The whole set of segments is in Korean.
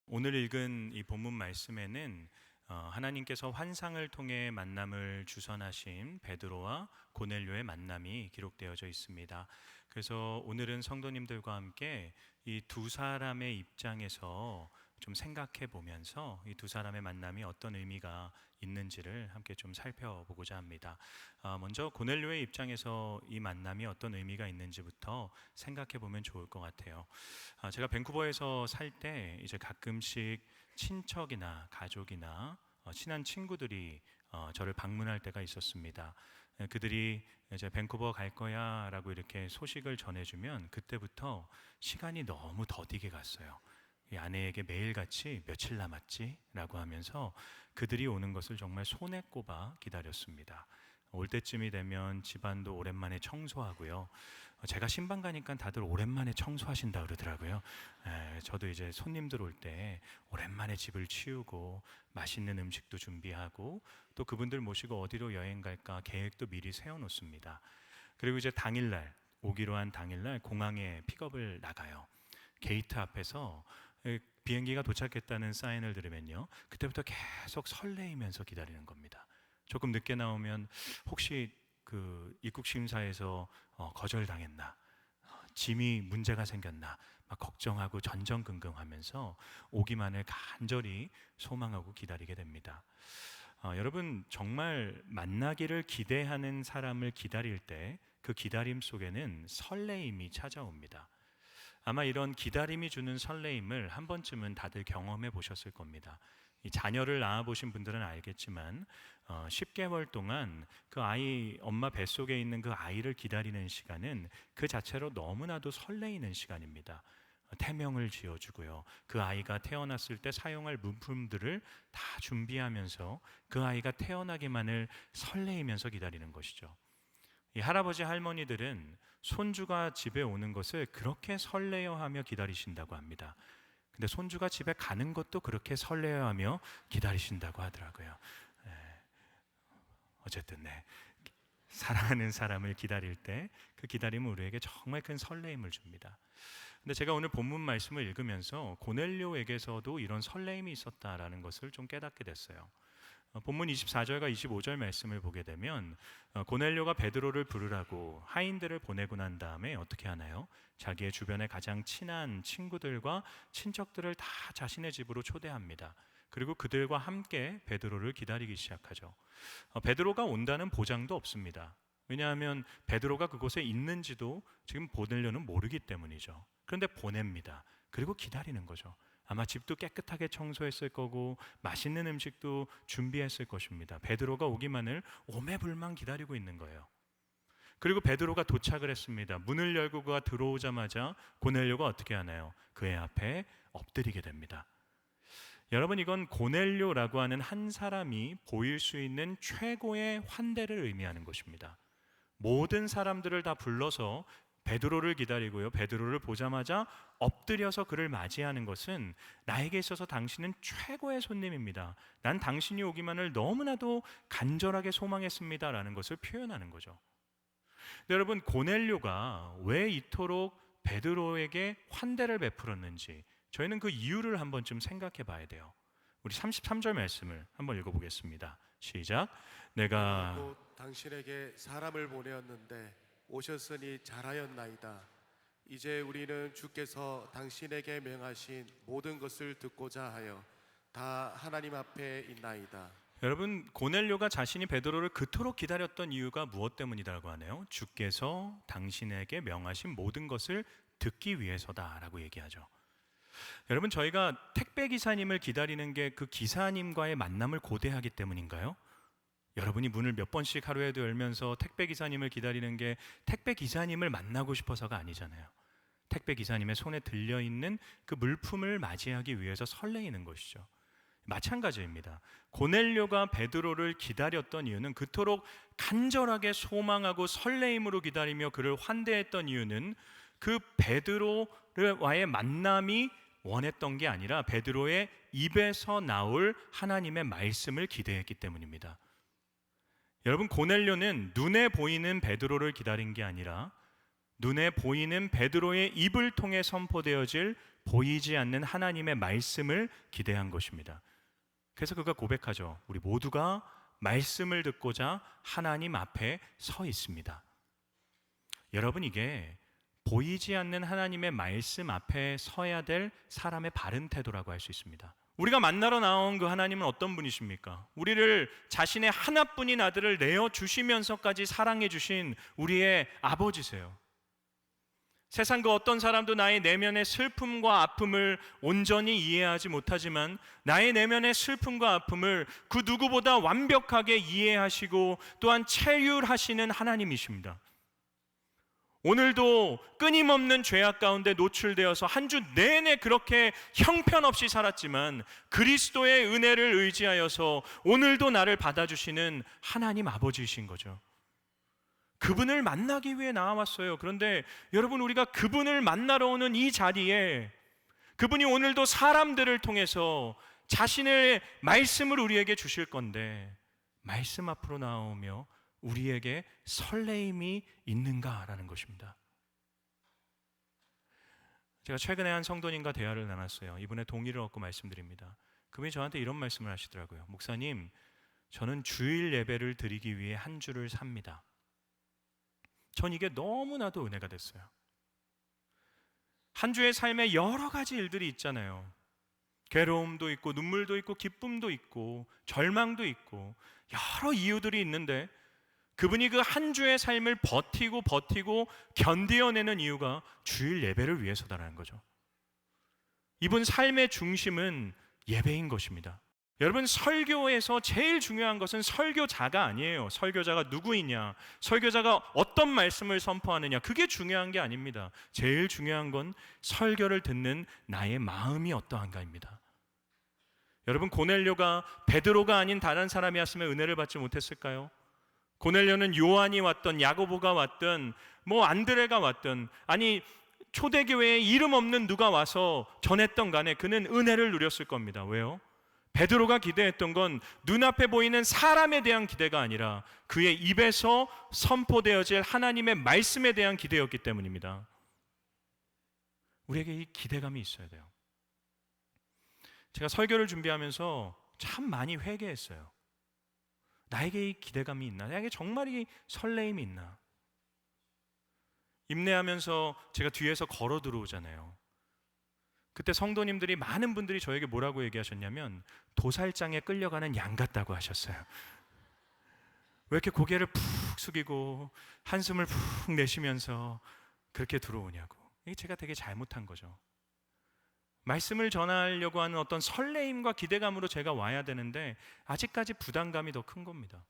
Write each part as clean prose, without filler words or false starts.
오늘 읽은 이 본문 말씀에는 하나님께서 환상을 통해 만남을 주선하신 베드로와 고넬료의 만남이 기록되어져 있습니다. 그래서 오늘은 성도님들과 함께 이 두 사람의 입장에서 좀 생각해 보면서 이 두 사람의 만남이 어떤 의미가 있는지를 함께 좀 살펴보고자 합니다. 먼저 고넬료의 입장에서 이 만남이 어떤 의미가 있는지부터 생각해 보면 좋을 것 같아요. 제가 밴쿠버에서 살 때 이제 가끔씩 친척이나 가족이나 친한 친구들이 저를 방문할 때가 있었습니다. 그들이 이제 밴쿠버 갈 거야라고 이렇게 소식을 전해주면 그때부터 시간이 너무 더디게 갔어요. 이 아내에게 매일같이 며칠 남았지? 라고 하면서 그들이 오는 것을 정말 손에 꼽아 기다렸습니다. 올 때쯤이 되면 집안도 오랜만에 청소하고요. 제가 신방 가니까 다들 오랜만에 청소하신다 그러더라고요. 저도 이제 손님들 올 때 오랜만에 집을 치우고 맛있는 음식도 준비하고 또 그분들 모시고 어디로 여행 갈까 계획도 미리 세워놓습니다. 그리고 이제 당일날 오기로 한 당일날 공항에 픽업을 나가요. 게이트 앞에서 비행기가 도착했다는 사인을 들으면요, 그때부터 계속 설레이면서 기다리는 겁니다. 조금 늦게 나오면 혹시 그 입국 심사에서 거절당했나, 짐이 문제가 생겼나 막 걱정하고 전전긍긍하면서 오기만을 간절히 소망하고 기다리게 됩니다. 여러분, 정말 만나기를 기대하는 사람을 기다릴 때 그 기다림 속에는 설레임이 찾아옵니다. 아마 이런 기다림이 주는 설레임을 한 번쯤은 다들 경험해 보셨을 겁니다. 이 자녀를 낳아 보신 분들은 알겠지만 10개월 동안 그 아이 엄마 뱃속에 있는 그 아이를 기다리는 시간은 그 자체로 너무나도 설레이는 시간입니다. 태명을 지어주고요, 그 아이가 태어났을 때 사용할 문품들을 다 준비하면서 그 아이가 태어나기만을 설레이면서 기다리는 것이죠. 이 할아버지 할머니들은 손주가 집에 오는 것을 그렇게 설레어하며 기다리신다고 합니다. 근데 손주가 집에 가는 것도 그렇게 설레어하며 기다리신다고 하더라고요. 에, 어쨌든 사랑하는 사람을 기다릴 때 그 기다림은 우리에게 정말 큰 설레임을 줍니다. 근데 제가 오늘 본문 말씀을 읽으면서 고넬료에게서도 이런 설레임이 있었다라는 것을 좀 깨닫게 됐어요. 본문 24절과 25절 말씀을 보게 되면 고넬료가 베드로를 부르라고 하인들을 보내고 난 다음에 어떻게 하나요? 자기의 주변에 가장 친한 친구들과 친척들을 다 자신의 집으로 초대합니다. 그리고 그들과 함께 베드로를 기다리기 시작하죠. 베드로가 온다는 보장도 없습니다. 왜냐하면 베드로가 그곳에 있는지도 지금 고넬료는 모르기 때문이죠. 그런데 보냅니다. 그리고 기다리는 거죠. 아마 집도 깨끗하게 청소했을 거고 맛있는 음식도 준비했을 것입니다. 베드로가 오기만을 오매불망 기다리고 있는 거예요. 그리고 베드로가 도착을 했습니다. 문을 열고 그가 들어오자마자 고넬료가 어떻게 하나요? 그의 앞에 엎드리게 됩니다. 여러분, 이건 고넬료라고 하는 한 사람이 보일 수 있는 최고의 환대를 의미하는 것입니다. 모든 사람들을 다 불러서 베드로를 기다리고요, 베드로를 보자마자 엎드려서 그를 맞이하는 것은 나에게 있어서 당신은 최고의 손님입니다, 난 당신이 오기만을 너무나도 간절하게 소망했습니다 라는 것을 표현하는 거죠. 근데 여러분, 고넬료가 왜 이토록 베드로에게 환대를 베풀었는지 저희는 그 이유를 한 번쯤 생각해 봐야 돼요. 우리 33절 말씀을 한번 읽어보겠습니다. 시작. 내가 곧 당신에게 사람을 보내었는데 오셨으니 잘하였나이다. 이제 우리는 주께서 당신에게 명하신 모든 것을 듣고자 하여 다 하나님 앞에 있나이다. 여러분, 고넬료가 자신이 베드로를 그토록 기다렸던 이유가 무엇 때문이라고 하네요? 주께서 당신에게 명하신 모든 것을 듣기 위해서다라고 얘기하죠. 여러분, 저희가 택배 기사님을 기다리는 게 그 기사님과의 만남을 고대하기 때문인가요? 여러분이 문을 몇 번씩 하루에도 열면서 택배 기사님을 기다리는 게 택배 기사님을 만나고 싶어서가 아니잖아요. 택배 기사님의 손에 들려있는 그 물품을 맞이하기 위해서 설레이는 것이죠. 마찬가지입니다. 고넬료가 베드로를 기다렸던 이유는, 그토록 간절하게 소망하고 설레임으로 기다리며 그를 환대했던 이유는 그 베드로와의 만남이 원했던 게 아니라 베드로의 입에서 나올 하나님의 말씀을 기대했기 때문입니다. 여러분, 고넬료는 눈에 보이는 베드로를 기다린 게 아니라 눈에 보이는 베드로의 입을 통해 선포되어질 보이지 않는 하나님의 말씀을 기대한 것입니다. 그래서 그가 고백하죠. 우리 모두가 말씀을 듣고자 하나님 앞에 서 있습니다. 여러분, 이게 보이지 않는 하나님의 말씀 앞에 서야 될 사람의 바른 태도라고 할 수 있습니다. 우리가 만나러 나온 그 하나님은 어떤 분이십니까? 우리를 자신의 하나뿐인 아들을 내어주시면서까지 사랑해 주신 우리의 아버지세요. 세상 그 어떤 사람도 나의 내면의 슬픔과 아픔을 온전히 이해하지 못하지만 나의 내면의 슬픔과 아픔을 그 누구보다 완벽하게 이해하시고 또한 체휼하시는 하나님이십니다. 오늘도 끊임없는 죄악 가운데 노출되어서 한 주 내내 그렇게 형편없이 살았지만 그리스도의 은혜를 의지하여서 오늘도 나를 받아주시는 하나님 아버지이신 거죠. 그분을 만나기 위해 나와왔어요. 그런데 여러분, 우리가 그분을 만나러 오는 이 자리에 그분이 오늘도 사람들을 통해서 자신의 말씀을 우리에게 주실 건데 말씀 앞으로 나오며 우리에게 설레임이 있는가라는 것입니다. 제가 최근에 한 성도님과 대화를 나눴어요. 이분의 동의를 얻고 말씀드립니다. 그분이 저한테 이런 말씀을 하시더라고요. 목사님, 저는 주일 예배를 드리기 위해 한 주를 삽니다. 전 이게 너무나도 은혜가 됐어요. 한 주의 삶에 여러 가지 일들이 있잖아요. 괴로움도 있고 눈물도 있고 기쁨도 있고 절망도 있고 여러 이유들이 있는데 그분이 그 한 주의 삶을 버티고 견디어내는 이유가 주일 예배를 위해서다라는 거죠. 이분 삶의 중심은 예배인 것입니다. 여러분, 설교에서 제일 중요한 것은 설교자가 아니에요. 설교자가 누구이냐, 설교자가 어떤 말씀을 선포하느냐, 그게 중요한 게 아닙니다. 제일 중요한 건 설교를 듣는 나의 마음이 어떠한가입니다. 여러분, 고넬료가 베드로가 아닌 다른 사람이었으면 은혜를 받지 못했을까요? 고넬료는 요한이 왔던, 야고보가 왔던, 안드레가 왔던, 아니 초대교회에 이름 없는 누가 와서 전했던 간에 그는 은혜를 누렸을 겁니다. 왜요? 베드로가 기대했던 건 눈앞에 보이는 사람에 대한 기대가 아니라 그의 입에서 선포되어질 하나님의 말씀에 대한 기대였기 때문입니다. 우리에게 이 기대감이 있어야 돼요. 제가 설교를 준비하면서 참 많이 회개했어요. 나에게 이 기대감이 있나? 나에게 정말 이 설레임이 있나? 임내하면서 제가 뒤에서 걸어 들어오잖아요. 그때 성도님들이, 많은 분들이 저에게 뭐라고 얘기하셨냐면 도살장에 끌려가는 양 같다고 하셨어요. 왜 이렇게 고개를 푹 숙이고 한숨을 푹 내쉬면서 그렇게 들어오냐고. 이게 제가 되게 잘못한 거죠. 말씀을 전하려고 하는 어떤 설레임과 기대감으로 제가 와야 되는데 아직까지 부담감이 더 큰 겁니다.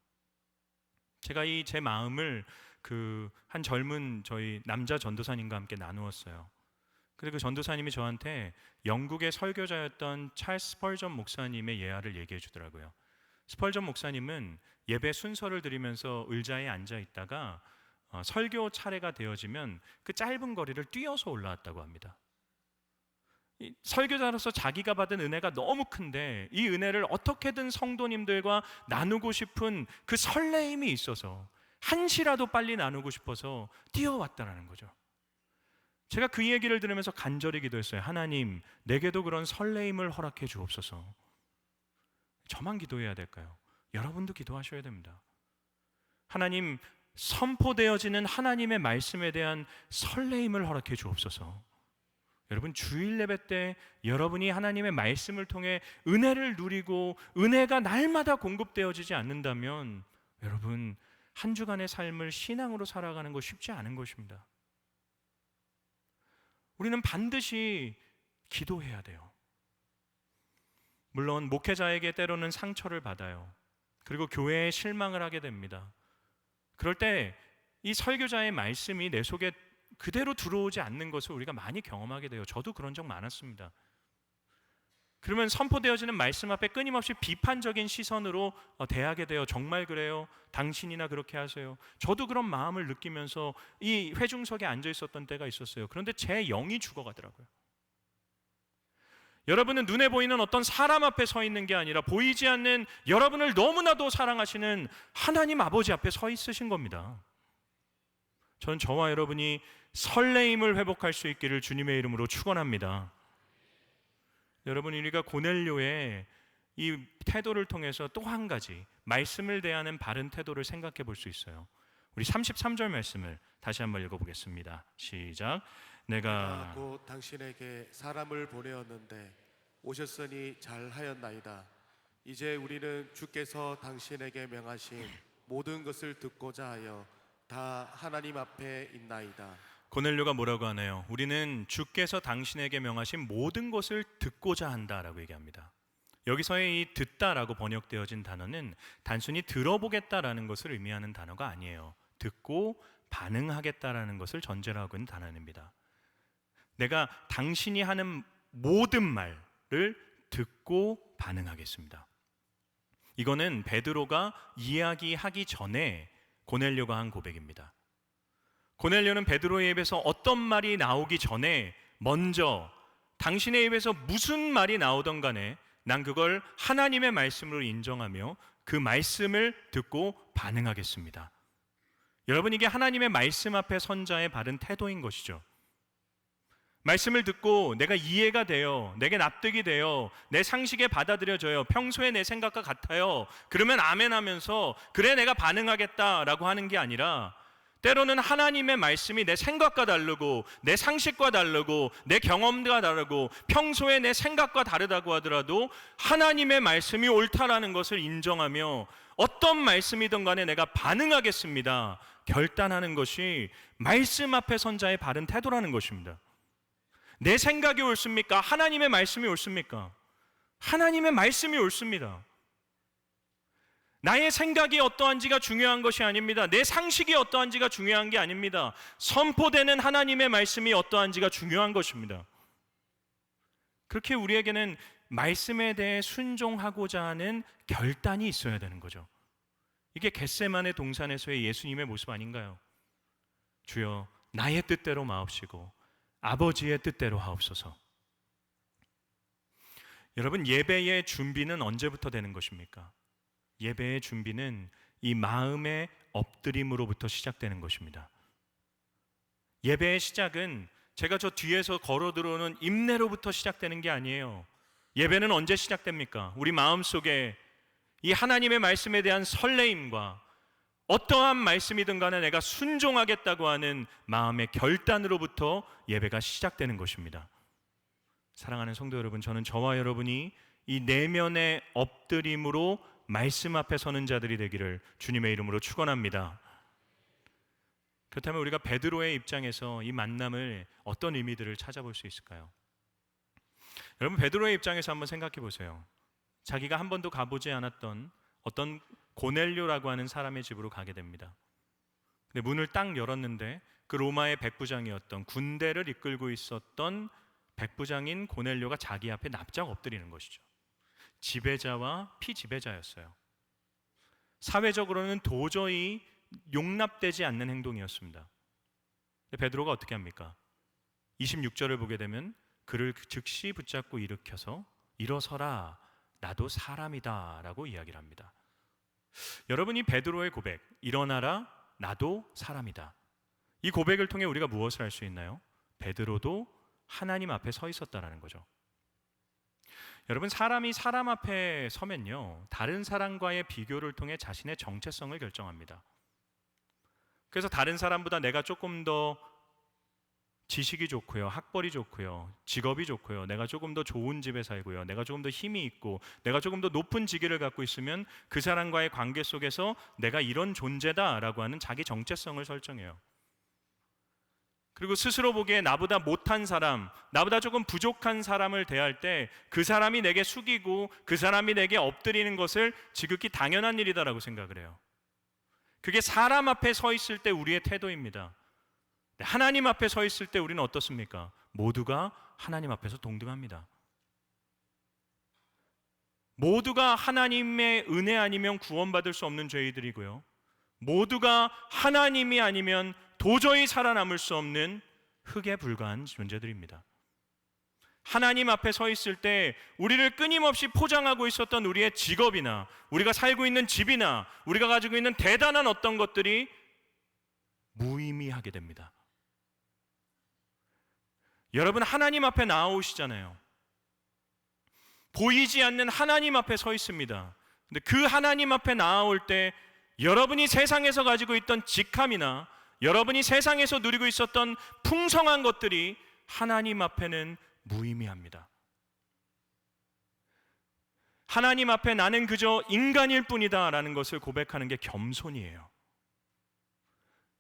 제가 이 제 마음을 한 젊은 저희 남자 전도사님과 함께 나누었어요. 그리고 그 전도사님이 저한테 영국의 설교자였던 찰스 스펄전 목사님의 예화를 얘기해 주더라고요. 스펄전 목사님은 예배 순서를 드리면서 의자에 앉아 있다가 설교 차례가 되어지면 그 짧은 거리를 뛰어서 올라왔다고 합니다. 설교자로서 자기가 받은 은혜가 너무 큰데 이 은혜를 어떻게든 성도님들과 나누고 싶은 그 설레임이 있어서 한시라도 빨리 나누고 싶어서 뛰어왔다는 거죠. 제가 그 얘기를 들으면서 간절히 기도했어요. 하나님, 내게도 그런 설레임을 허락해 주옵소서. 저만 기도해야 될까요? 여러분도 기도하셔야 됩니다. 하나님, 선포되어지는 하나님의 말씀에 대한 설레임을 허락해 주옵소서. 여러분, 주일 예배 때 여러분이 하나님의 말씀을 통해 은혜를 누리고 은혜가 날마다 공급되어지지 않는다면 여러분, 한 주간의 삶을 신앙으로 살아가는 거 쉽지 않은 것입니다. 우리는 반드시 기도해야 돼요. 물론 목회자에게 때로는 상처를 받아요. 그리고 교회에 실망을 하게 됩니다. 그럴 때 이 설교자의 말씀이 내 속에 그대로 들어오지 않는 것을 우리가 많이 경험하게 돼요. 저도 그런 적 많았습니다. 그러면 선포되어지는 말씀 앞에 끊임없이 비판적인 시선으로 대하게 돼요. 정말 그래요? 당신이나 그렇게 하세요? 저도 그런 마음을 느끼면서 이 회중석에 앉아 있었던 때가 있었어요. 그런데 제 영이 죽어가더라고요. 여러분은 눈에 보이는 어떤 사람 앞에 서 있는 게 아니라 보이지 않는 여러분을 너무나도 사랑하시는 하나님 아버지 앞에 서 있으신 겁니다. 저는 저와 여러분이 설레임을 회복할 수 있기를 주님의 이름으로 축원합니다. 여러분, 우리가 고넬료의 이 태도를 통해서 또 한 가지 말씀을 대하는 바른 태도를 생각해 볼 수 있어요. 우리 33절 말씀을 다시 한번 읽어보겠습니다. 시작. 내가 내가 곧 당신에게 사람을 보내었는데 오셨으니 잘하였나이다. 이제 우리는 주께서 당신에게 명하신 모든 것을 듣고자 하여 다 하나님 앞에 있나이다. 고넬료가 뭐라고 하나요? 우리는 주께서 당신에게 명하신 모든 것을 듣고자 한다라고 얘기합니다. 여기서의 이 듣다라고 번역되어진 단어는 단순히 들어보겠다라는 것을 의미하는 단어가 아니에요. 듣고 반응하겠다라는 것을 전제로 하고 있는 단어입니다. 내가 당신이 하는 모든 말을 듣고 반응하겠습니다. 이거는 베드로가 이야기하기 전에 고넬료가 한 고백입니다. 고넬료는 베드로의 입에서 어떤 말이 나오기 전에 먼저 당신의 입에서 무슨 말이 나오던 간에 난 그걸 하나님의 말씀으로 인정하며 그 말씀을 듣고 반응하겠습니다. 여러분, 이게 하나님의 말씀 앞에 선 자의 바른 태도인 것이죠. 말씀을 듣고 내가 이해가 돼요, 내게 납득이 돼요, 내 상식에 받아들여져요, 평소에 내 생각과 같아요, 그러면 아멘 하면서 그래 내가 반응하겠다라고 하는 게 아니라 때로는 하나님의 말씀이 내 생각과 다르고 내 상식과 다르고 내 경험과 다르고 평소에 내 생각과 다르다고 하더라도 하나님의 말씀이 옳다라는 것을 인정하며 어떤 말씀이든 간에 내가 반응하겠습니다 결단하는 것이 말씀 앞에 선 자의 바른 태도라는 것입니다. 내 생각이 옳습니까? 하나님의 말씀이 옳습니까? 하나님의 말씀이 옳습니다. 나의 생각이 어떠한지가 중요한 것이 아닙니다. 내 상식이 어떠한지가 중요한 게 아닙니다. 선포되는 하나님의 말씀이 어떠한지가 중요한 것입니다. 그렇게 우리에게는 말씀에 대해 순종하고자 하는 결단이 있어야 되는 거죠. 이게 겟세마네 동산에서의 예수님의 모습 아닌가요? 주여 나의 뜻대로 마옵시고 아버지의 뜻대로 하옵소서. 여러분, 예배의 준비는 언제부터 되는 것입니까? 예배의 준비는 이 마음의 엎드림으로부터 시작되는 것입니다. 예배의 시작은 제가 저 뒤에서 걸어 들어오는 임내로부터 시작되는 게 아니에요. 예배는 언제 시작됩니까? 우리 마음속에 이 하나님의 말씀에 대한 설레임과 어떠한 말씀이든 간에 내가 순종하겠다고 하는 마음의 결단으로부터 예배가 시작되는 것입니다. 사랑하는 성도 여러분, 저는 저와 여러분이 이 내면의 엎드림으로 말씀 앞에 서는 자들이 되기를 주님의 이름으로 축원합니다. 그렇다면 우리가 베드로의 입장에서 이 만남을 어떤 의미들을 찾아볼 수 있을까요? 여러분, 베드로의 입장에서 한번 생각해 보세요. 자기가 한 번도 가보지 않았던 어떤 고넬료라고 하는 사람의 집으로 가게 됩니다. 근데 문을 딱 열었는데 그 로마의 백부장이었던, 군대를 이끌고 있었던 백부장인 고넬료가 자기 앞에 납작 엎드리는 것이죠. 지배자와 피지배자였어요. 사회적으로는 도저히 용납되지 않는 행동이었습니다. 근데 베드로가 어떻게 합니까? 26절을 보게 되면 그를 즉시 붙잡고 일으켜서 일어서라, 나도 사람이다 라고 이야기를 합니다. 여러분이 베드로의 고백, 일어나라, 나도 사람이다, 이 고백을 통해 우리가 무엇을 할 수 있나요? 베드로도 하나님 앞에 서 있었다라는 거죠. 여러분, 사람이 사람 앞에 서면요, 다른 사람과의 비교를 통해 자신의 정체성을 결정합니다. 그래서 다른 사람보다 내가 조금 더 지식이 좋고요, 학벌이 좋고요, 직업이 좋고요, 내가 조금 더 좋은 집에 살고요, 내가 조금 더 힘이 있고 내가 조금 더 높은 직위를 갖고 있으면 그 사람과의 관계 속에서 내가 이런 존재다라고 하는 자기 정체성을 설정해요. 그리고 스스로 보기에 나보다 못한 사람, 나보다 조금 부족한 사람을 대할 때 그 사람이 내게 숙이고 그 사람이 내게 엎드리는 것을 지극히 당연한 일이다라고 생각을 해요. 그게 사람 앞에 서 있을 때 우리의 태도입니다. 하나님 앞에 서 있을 때 우리는 어떻습니까? 모두가 하나님 앞에서 동등합니다. 모두가 하나님의 은혜 아니면 구원받을 수 없는 죄인들이고요, 모두가 하나님이 아니면 도저히 살아남을 수 없는 흙에 불과한 존재들입니다. 하나님 앞에 서 있을 때 우리를 끊임없이 포장하고 있었던 우리의 직업이나 우리가 살고 있는 집이나 우리가 가지고 있는 대단한 어떤 것들이 무의미하게 됩니다. 여러분, 하나님 앞에 나오시잖아요. 보이지 않는 하나님 앞에 서 있습니다. 근데 그 하나님 앞에 나아올 때 여러분이 세상에서 가지고 있던 직함이나 여러분이 세상에서 누리고 있었던 풍성한 것들이 하나님 앞에는 무의미합니다. 하나님 앞에 나는 그저 인간일 뿐이다 라는 것을 고백하는 게 겸손이에요.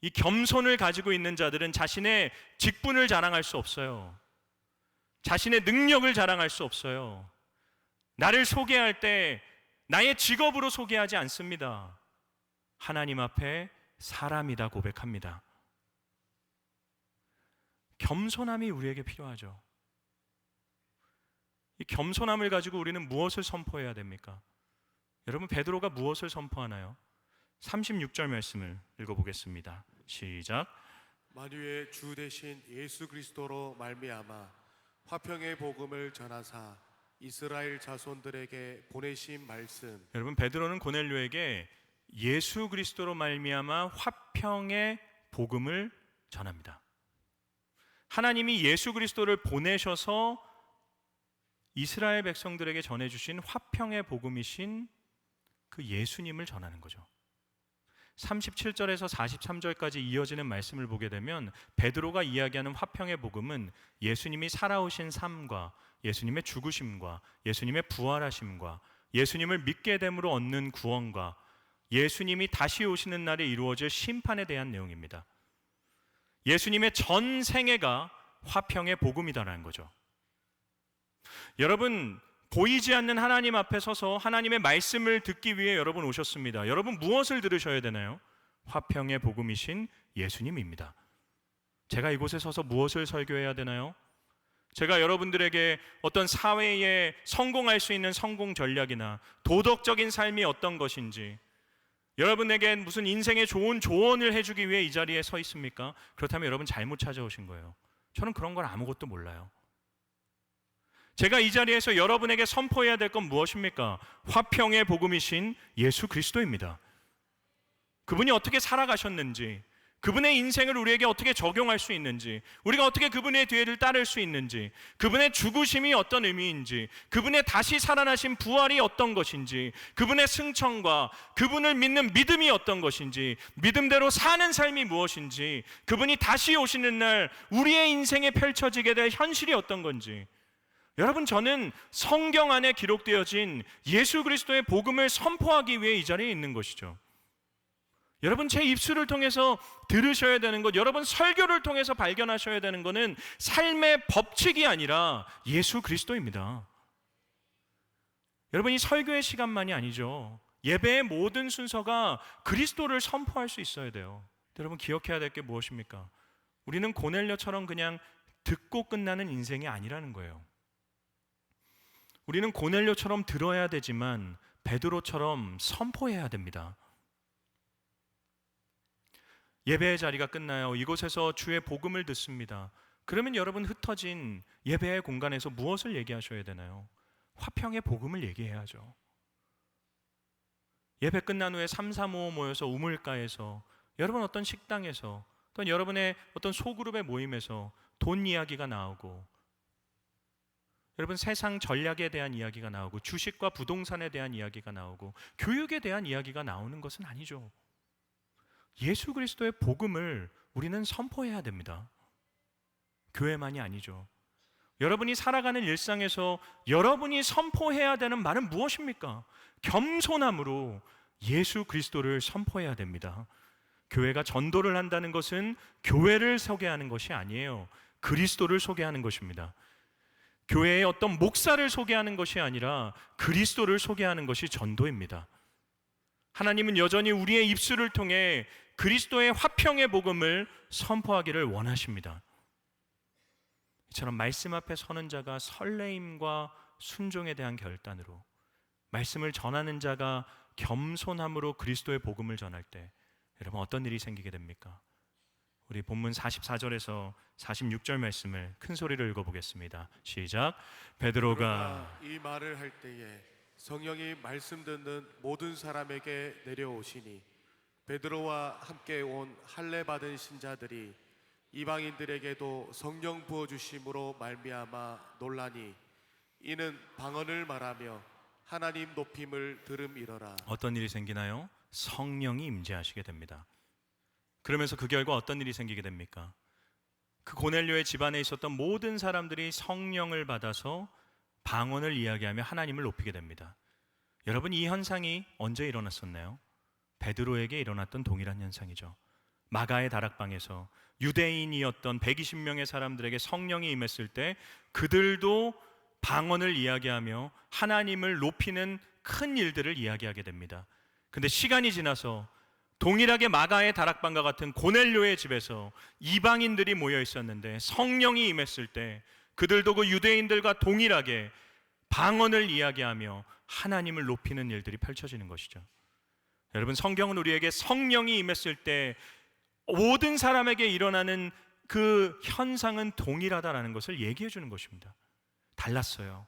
이 겸손을 가지고 있는 자들은 자신의 직분을 자랑할 수 없어요. 자신의 능력을 자랑할 수 없어요. 나를 소개할 때 나의 직업으로 소개하지 않습니다. 하나님 앞에 사람이다 고백합니다. 겸손함이 우리에게 필요하죠. 이 겸손함을 가지고 우리는 무엇을 선포해야 됩니까? 여러분, 베드로가 무엇을 선포하나요? 36절 말씀을 읽어보겠습니다. 시작. 만유의 주 되신 예수 그리스도로 말미암아 화평의 복음을 전하사 이스라엘 자손들에게 보내신 말씀. 여러분, 베드로는 고넬료에게 예수 그리스도로 말미암아 화평의 복음을 전합니다. 하나님이 예수 그리스도를 보내셔서 이스라엘 백성들에게 전해주신 화평의 복음이신 그 예수님을 전하는 거죠. 37절에서 43절까지 이어지는 말씀을 보게 되면 베드로가 이야기하는 화평의 복음은 예수님이 살아오신 삶과 예수님의 죽으심과 예수님의 부활하심과 예수님을 믿게 됨으로 얻는 구원과 예수님이 다시 오시는 날에 이루어질 심판에 대한 내용입니다. 예수님의 전 생애가 화평의 복음이다라는 거죠. 여러분, 보이지 않는 하나님 앞에 서서 하나님의 말씀을 듣기 위해 여러분 오셨습니다. 여러분, 무엇을 들으셔야 되나요? 화평의 복음이신 예수님입니다. 제가 이곳에 서서 무엇을 설교해야 되나요? 제가 여러분들에게 어떤 사회에 성공할 수 있는 성공 전략이나 도덕적인 삶이 어떤 것인지, 여러분에게 무슨 인생의 좋은 조언을 해주기 위해 이 자리에 서 있습니까? 그렇다면 여러분 잘못 찾아오신 거예요. 저는 그런 걸 아무것도 몰라요. 제가 이 자리에서 여러분에게 선포해야 될 건 무엇입니까? 화평의 복음이신 예수 그리스도입니다. 그분이 어떻게 살아가셨는지, 그분의 인생을 우리에게 어떻게 적용할 수 있는지, 우리가 어떻게 그분의 뒤를 따를 수 있는지, 그분의 죽으심이 어떤 의미인지, 그분의 다시 살아나신 부활이 어떤 것인지, 그분의 승천과 그분을 믿는 믿음이 어떤 것인지, 믿음대로 사는 삶이 무엇인지, 그분이 다시 오시는 날 우리의 인생에 펼쳐지게 될 현실이 어떤 건지, 여러분, 저는 성경 안에 기록되어진 예수 그리스도의 복음을 선포하기 위해 이 자리에 있는 것이죠. 여러분, 제 입술을 통해서 들으셔야 되는 것, 여러분 설교를 통해서 발견하셔야 되는 것은 삶의 법칙이 아니라 예수 그리스도입니다. 여러분, 이 설교의 시간만이 아니죠. 예배의 모든 순서가 그리스도를 선포할 수 있어야 돼요. 여러분, 기억해야 될 게 무엇입니까? 우리는 고넬료처럼 그냥 듣고 끝나는 인생이 아니라는 거예요. 우리는 고넬료처럼 들어야 되지만 베드로처럼 선포해야 됩니다. 예배의 자리가 끝나요. 이곳에서 주의 복음을 듣습니다. 그러면 여러분, 흩어진 예배의 공간에서 무엇을 얘기하셔야 되나요? 화평의 복음을 얘기해야죠. 예배 끝난 후에 3, 4, 5 모여서 우물가에서, 여러분 어떤 식당에서, 또는 여러분의 어떤 소그룹의 모임에서 돈 이야기가 나오고, 여러분 세상 전략에 대한 이야기가 나오고, 주식과 부동산에 대한 이야기가 나오고, 교육에 대한 이야기가 나오는 것은 아니죠. 예수 그리스도의 복음을 우리는 선포해야 됩니다. 교회만이 아니죠. 여러분이 살아가는 일상에서 여러분이 선포해야 되는 말은 무엇입니까? 겸손함으로 예수 그리스도를 선포해야 됩니다. 교회가 전도를 한다는 것은 교회를 소개하는 것이 아니에요. 그리스도를 소개하는 것입니다. 교회의 어떤 목사를 소개하는 것이 아니라 그리스도를 소개하는 것이 전도입니다. 하나님은 여전히 우리의 입술을 통해 그리스도의 화평의 복음을 선포하기를 원하십니다. 이처럼 말씀 앞에 서는 자가 설레임과 순종에 대한 결단으로, 말씀을 전하는 자가 겸손함으로 그리스도의 복음을 전할 때 여러분 어떤 일이 생기게 됩니까? 우리 본문 44절에서 46절 말씀을 큰 소리로 읽어보겠습니다. 시작. 베드로가 이 말을 할 때에 성령이 말씀 듣는 모든 사람에게 내려오시니 베드로와 함께 온 할례 받은 신자들이 이방인들에게도 성령 부어 주심으로 말미암아 놀라니 이는 방언을 말하며 하나님 높임을 들음이러라. 어떤 일이 생기나요? 성령이 임재하시게 됩니다. 그러면서 그 결과 어떤 일이 생기게 됩니까? 그 고넬료의 집안에 있었던 모든 사람들이 성령을 받아서 방언을 이야기하며 하나님을 높이게 됩니다. 여러분, 이 현상이 언제 일어났었나요? 베드로에게 일어났던 동일한 현상이죠. 마가의 다락방에서 유대인이었던 120명의 사람들에게 성령이 임했을 때 그들도 방언을 이야기하며 하나님을 높이는 큰 일들을 이야기하게 됩니다. 근데 시간이 지나서 동일하게 마가의 다락방과 같은 고넬료의 집에서 이방인들이 모여 있었는데 성령이 임했을 때 그들도 그 유대인들과 동일하게 방언을 이야기하며 하나님을 높이는 일들이 펼쳐지는 것이죠. 여러분, 성경은 우리에게 성령이 임했을 때 모든 사람에게 일어나는 그 현상은 동일하다라는 것을 얘기해 주는 것입니다. 달랐어요.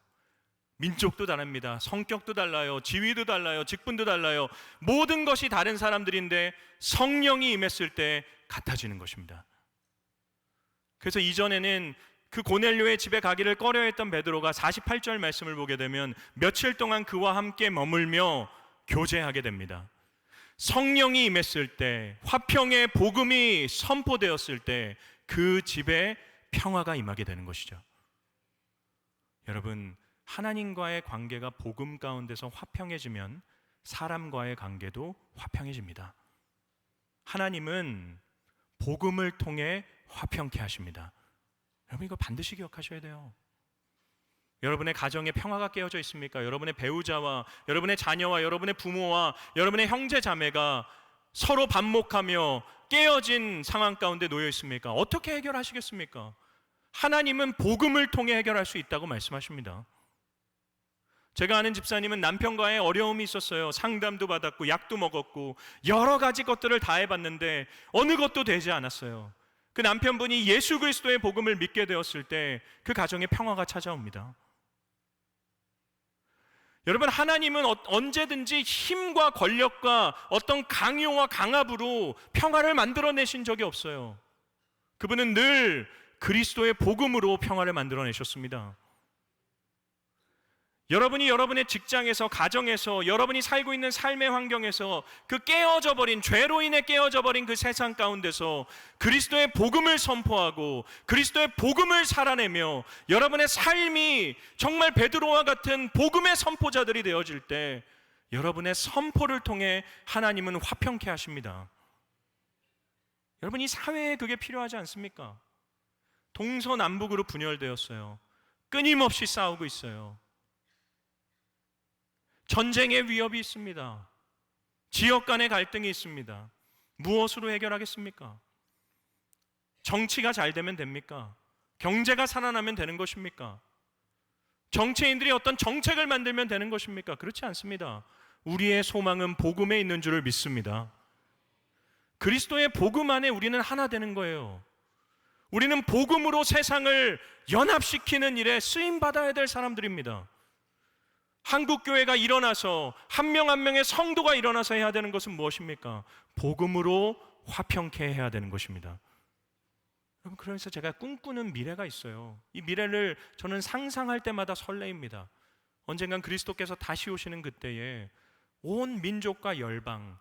민족도 다릅니다. 성격도 달라요. 지위도 달라요. 직분도 달라요. 모든 것이 다른 사람들인데 성령이 임했을 때 같아지는 것입니다. 그래서 이전에는 그 고넬료의 집에 가기를 꺼려했던 베드로가 48절 말씀을 보게 되면 며칠 동안 그와 함께 머물며 교제하게 됩니다. 성령이 임했을 때, 화평의 복음이 선포되었을 때 그 집에 평화가 임하게 되는 것이죠. 여러분, 하나님과의 관계가 복음 가운데서 화평해지면 사람과의 관계도 화평해집니다. 하나님은 복음을 통해 화평케 하십니다. 여러분, 이거 반드시 기억하셔야 돼요. 여러분의 가정에 평화가 깨어져 있습니까? 여러분의 배우자와 여러분의 자녀와 여러분의 부모와 여러분의 형제 자매가 서로 반목하며 깨어진 상황 가운데 놓여 있습니까? 어떻게 해결하시겠습니까? 하나님은 복음을 통해 해결할 수 있다고 말씀하십니다. 제가 아는 집사님은 남편과의 어려움이 있었어요. 상담도 받았고 약도 먹었고 여러 가지 것들을 다 해봤는데 어느 것도 되지 않았어요. 그 남편분이 예수 그리스도의 복음을 믿게 되었을 때 그 가정에 평화가 찾아옵니다. 여러분, 하나님은 언제든지 힘과 권력과 어떤 강요와 강압으로 평화를 만들어내신 적이 없어요. 그분은 늘 그리스도의 복음으로 평화를 만들어내셨습니다. 여러분이 여러분의 직장에서, 가정에서, 여러분이 살고 있는 삶의 환경에서 그 깨어져 버린, 죄로 인해 깨어져 버린 그 세상 가운데서 그리스도의 복음을 선포하고 그리스도의 복음을 살아내며 여러분의 삶이 정말 베드로와 같은 복음의 선포자들이 되어질 때 여러분의 선포를 통해 하나님은 화평케 하십니다. 여러분, 이 사회에 그게 필요하지 않습니까? 동서남북으로 분열되었어요. 끊임없이 싸우고 있어요. 전쟁의 위협이 있습니다. 지역 간의 갈등이 있습니다. 무엇으로 해결하겠습니까? 정치가 잘 되면 됩니까? 경제가 살아나면 되는 것입니까? 정치인들이 어떤 정책을 만들면 되는 것입니까? 그렇지 않습니다. 우리의 소망은 복음에 있는 줄을 믿습니다. 그리스도의 복음 안에 우리는 하나 되는 거예요. 우리는 복음으로 세상을 연합시키는 일에 쓰임받아야 될 사람들입니다. 한국교회가 일어나서 한 명 한 명의 성도가 일어나서 해야 되는 것은 무엇입니까? 복음으로 화평케 해야 되는 것입니다. 여러분, 그래서 제가 꿈꾸는 미래가 있어요. 이 미래를 저는 상상할 때마다 설레입니다. 언젠간 그리스도께서 다시 오시는 그때에 온 민족과 열방,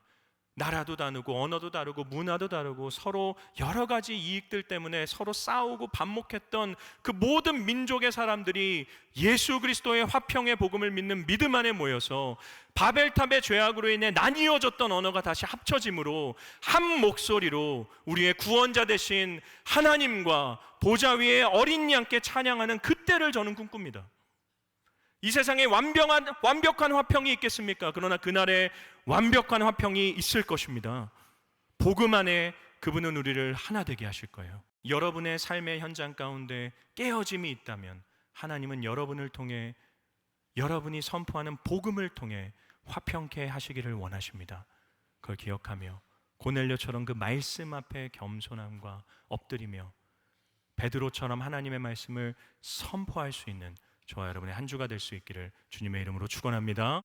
나라도 다르고 언어도 다르고 문화도 다르고 서로 여러 가지 이익들 때문에 서로 싸우고 반목했던 그 모든 민족의 사람들이 예수 그리스도의 화평의 복음을 믿는 믿음 안에 모여서 바벨탑의 죄악으로 인해 나뉘어졌던 언어가 다시 합쳐짐으로 한 목소리로 우리의 구원자 되신 하나님과 보좌 위에 어린 양께 찬양하는 그때를 저는 꿈꿉니다. 이 세상에 완벽한 화평이 있겠습니까? 그러나 그날에 완벽한 화평이 있을 것입니다. 복음 안에 그분은 우리를 하나 되게 하실 거예요. 여러분의 삶의 현장 가운데 깨어짐이 있다면 하나님은 여러분을 통해, 여러분이 선포하는 복음을 통해 화평케 하시기를 원하십니다. 그걸 기억하며 고넬료처럼 그 말씀 앞에 겸손함과 엎드리며 베드로처럼 하나님의 말씀을 선포할 수 있는 저와 여러분의 한 주가 될 수 있기를 주님의 이름으로 축원합니다.